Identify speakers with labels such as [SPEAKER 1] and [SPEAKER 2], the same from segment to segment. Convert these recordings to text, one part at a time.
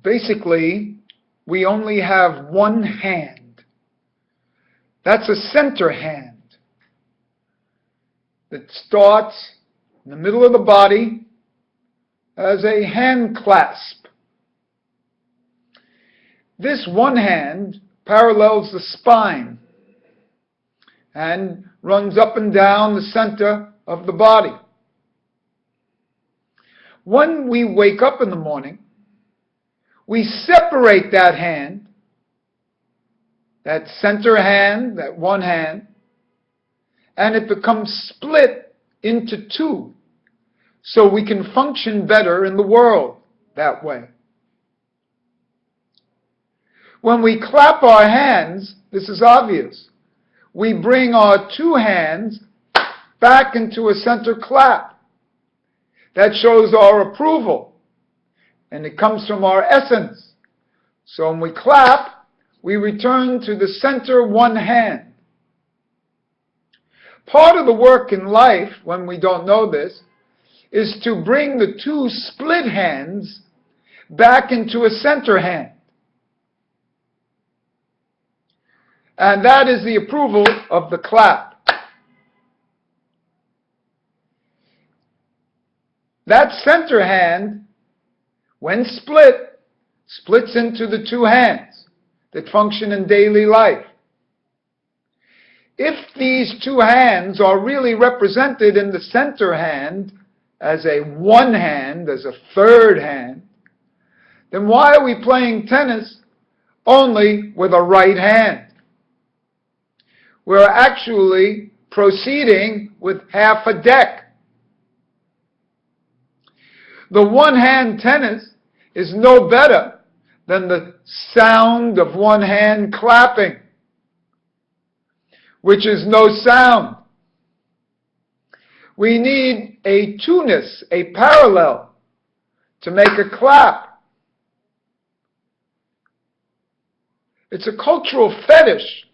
[SPEAKER 1] basically, we only have one hand. That's a center hand that starts in the middle of the body as a hand clasp. This one hand parallels the spine and runs up and down the center of the body. When we wake up in the morning, we separate that hand, that center hand, that one hand, and it becomes split into two, so we can function better in the world that way. When we clap our hands, this is obvious. We bring our two hands back into a center clap. That shows our approval, and it comes from our essence. So when we clap, we return to the center one hand. Part of the work in life, when we don't know this, is to bring the two split hands back into a center hand. And that is the approval of the clap. That center hand, when split, splits into the two hands that function in daily life. If these two hands are really represented in the center hand as a one hand, as a third hand, then why are we playing tennis only with a right hand? We're actually proceeding with half a deck. The one-hand tennis is no better than the sound of one hand clapping, which is no sound. We need a two-ness, a parallel, to make a clap. It's a cultural fetish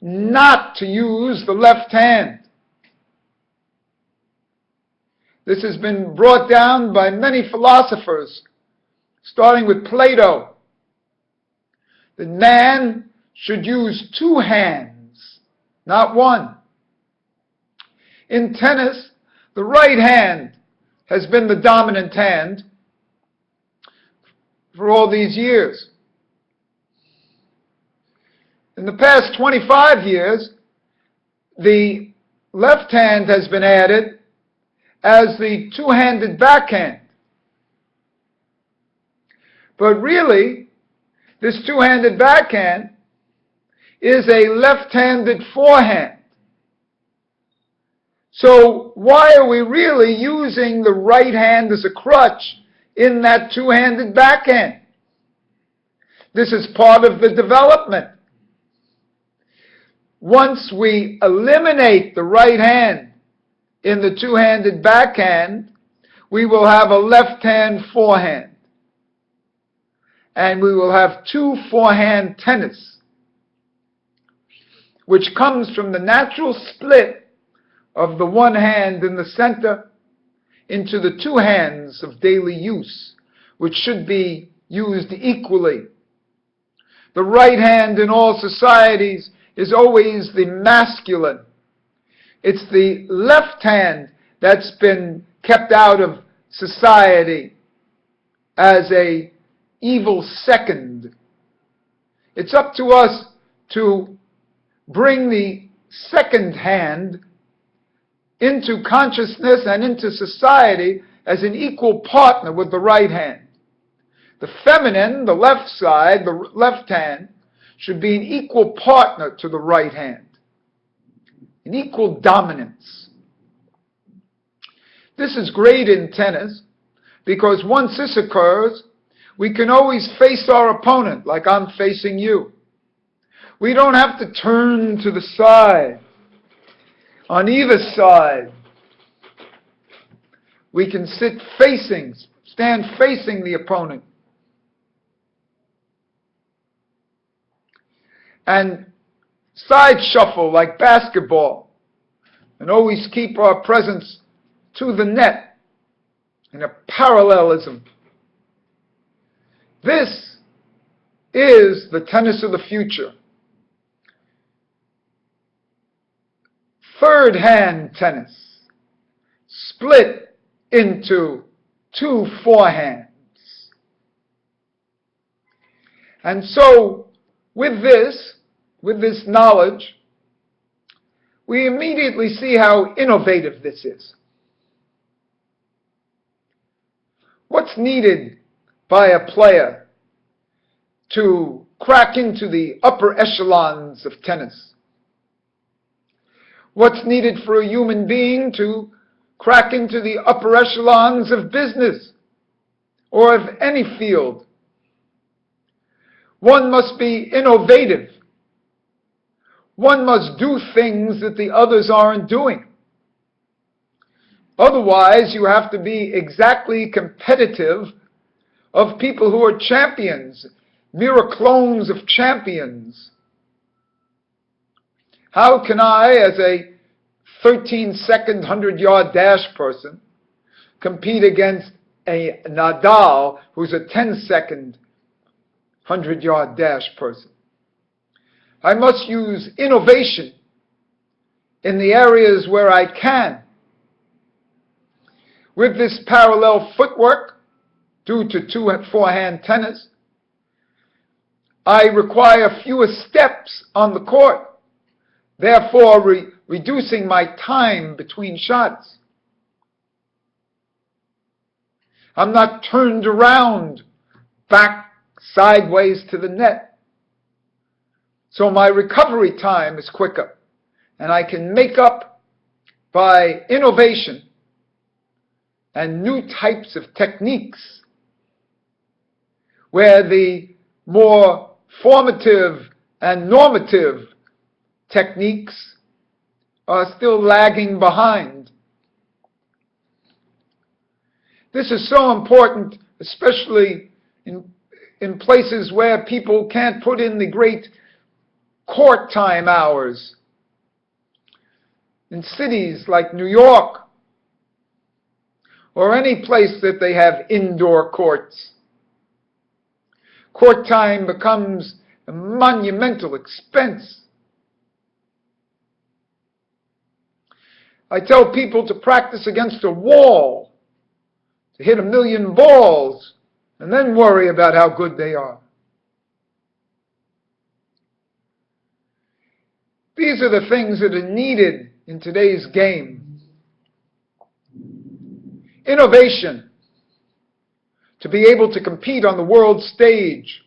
[SPEAKER 1] not to use the left hand. This has been brought down by many philosophers, starting with Plato. The man should use two hands, not one. In tennis, the right hand has been the dominant hand for all these years. In the past 25 years, the left hand has been added as the two-handed backhand. But really, this two-handed backhand is a left-handed forehand. So why are we really using the right hand as a crutch in that two-handed backhand? This is part of the development. Once we eliminate the right hand in the two-handed backhand, we will have a left-hand forehand. And we will have two forehand tennis, which comes from the natural split of the one hand in the center into the two hands of daily use, which should be used equally. The right hand in all societies is always the masculine. It's the left hand that's been kept out of society as a evil second. It's up to us to bring the second hand into consciousness and into society as an equal partner with the right hand. The feminine, the left side, the left hand, should be an equal partner to the right hand, an equal dominance. This is great in tennis because once this occurs, we can always face our opponent like I'm facing you. We don't have to turn to the side. On either side, we can stand facing the opponent. And side shuffle like basketball, and always keep our presence to the net in a parallelism. This is the tennis of the future. Third hand tennis, split into two forehands. And so, with this knowledge, we immediately see how innovative this is. What's needed by a player to crack into the upper echelons of tennis? What's needed for a human being to crack into the upper echelons of business or of any field? One must be innovative. One must do things that the others aren't doing. Otherwise, you have to be exactly competitive of people who are champions, mirror clones of champions. How can I, as a 13-second 100-yard dash person, compete against a Nadal who's a 10-second 100-yard dash person? I must use innovation in the areas where I can. With this parallel footwork, due to forehand tennis, I require fewer steps on the court, therefore reducing my time between shots. I'm not turned around back sideways to the net. So my recovery time is quicker, and I can make up by innovation and new types of techniques where the more formative and normative techniques are still lagging behind. This is so important, especially in places where people can't put in the great court time hours. In cities like New York, or any place that they have indoor courts, court time becomes a monumental expense. I tell people to practice against a wall, to hit 1,000,000 balls, and then worry about how good they are. These are the things that are needed in today's game. Innovation, to be able to compete on the world stage.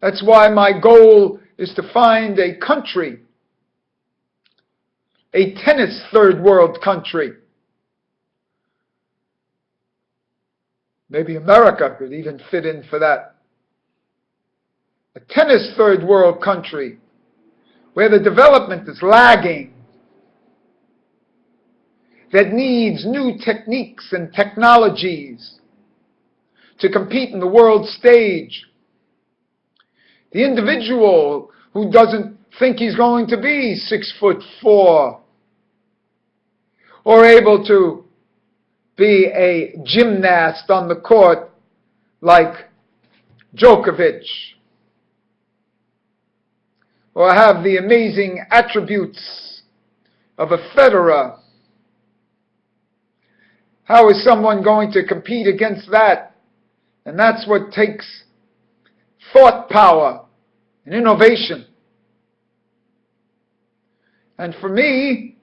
[SPEAKER 1] That's why my goal is to find a country, a tennis third world country. Maybe America could even fit in for that. A tennis third world country where the development is lagging, that needs new techniques and technologies to compete in the world stage. The individual who doesn't think he's going to be 6'4", or able to be a gymnast on the court like Djokovic, or have the amazing attributes of a Federer. How is someone going to compete against that? And that's what takes thought power and innovation. And for me,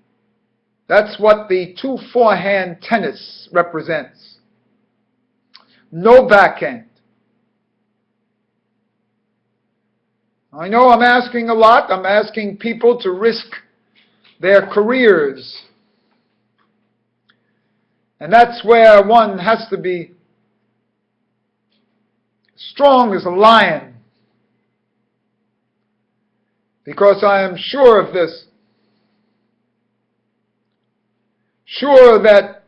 [SPEAKER 1] that's what the two forehand tennis represents. No backhand. I know I'm asking a lot. I'm asking people to risk their careers. And that's where one has to be strong as a lion. Because I am sure of this. Sure that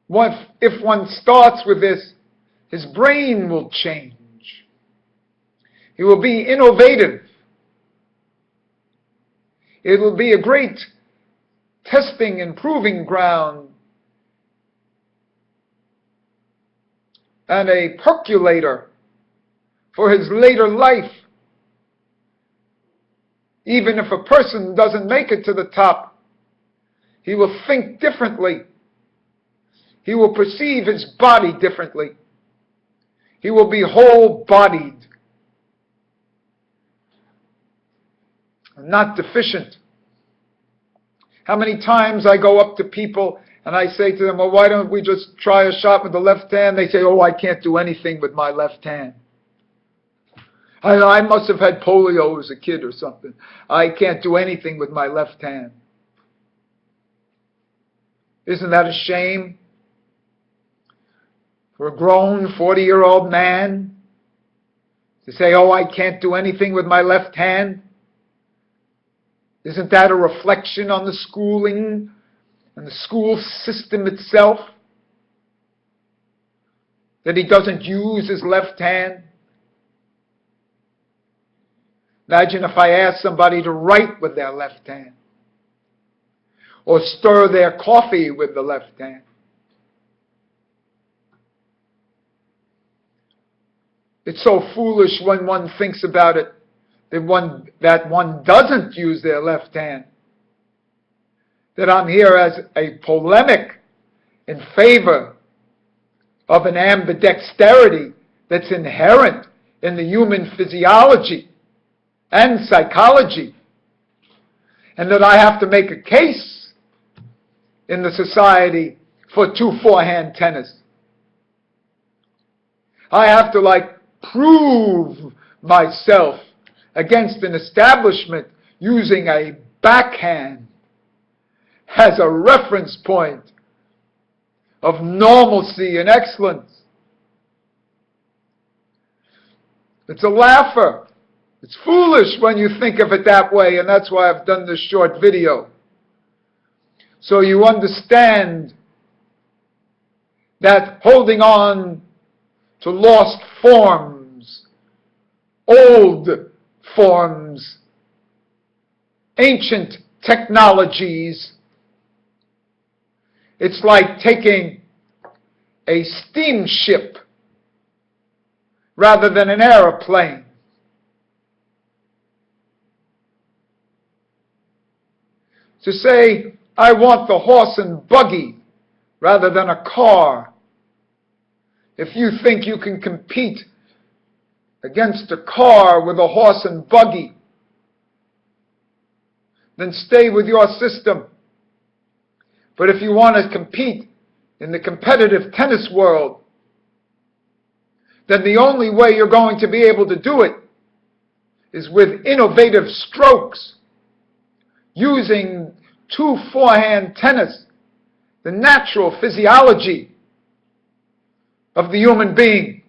[SPEAKER 1] if one starts with this, his brain will change. He will be innovative. It will be a great testing and proving ground and a percolator for his later life. Even if a person doesn't make it to the top, he will think differently. He will perceive his body differently. He will be whole-bodied, not deficient. How many times I go up to people and I say to them, well, why don't we just try a shot with the left hand? They say, oh, I can't do anything with my left hand. I must have had polio as a kid or something. I can't do anything with my left hand. Isn't that a shame? For a grown 40-year-old man to say, oh, I can't do anything with my left hand? Isn't that a reflection on the schooling and the school system itself? That he doesn't use his left hand? Imagine if I asked somebody to write with their left hand, or stir their coffee with the left hand. It's so foolish when one thinks about it, that one doesn't use their left hand. That I'm here as a polemic in favor of an ambidexterity that's inherent in the human physiology and psychology, and that I have to make a case in the society for 2 forehand tennis. I have to prove myself against an establishment using a backhand as a reference point of normalcy and excellence. It's a laugher. It's foolish when you think of it that way, and that's why I've done this short video. So you understand that holding on to lost forms, old forms, ancient technologies, it's like taking a steamship rather than an airplane. To say, I want the horse and buggy rather than a car. If you think you can compete against a car with a horse and buggy, then stay with your system. But if you want to compete in the competitive tennis world, then the only way you're going to be able to do it is with innovative strokes, using 2 forehand tennis, the natural physiology of the human being.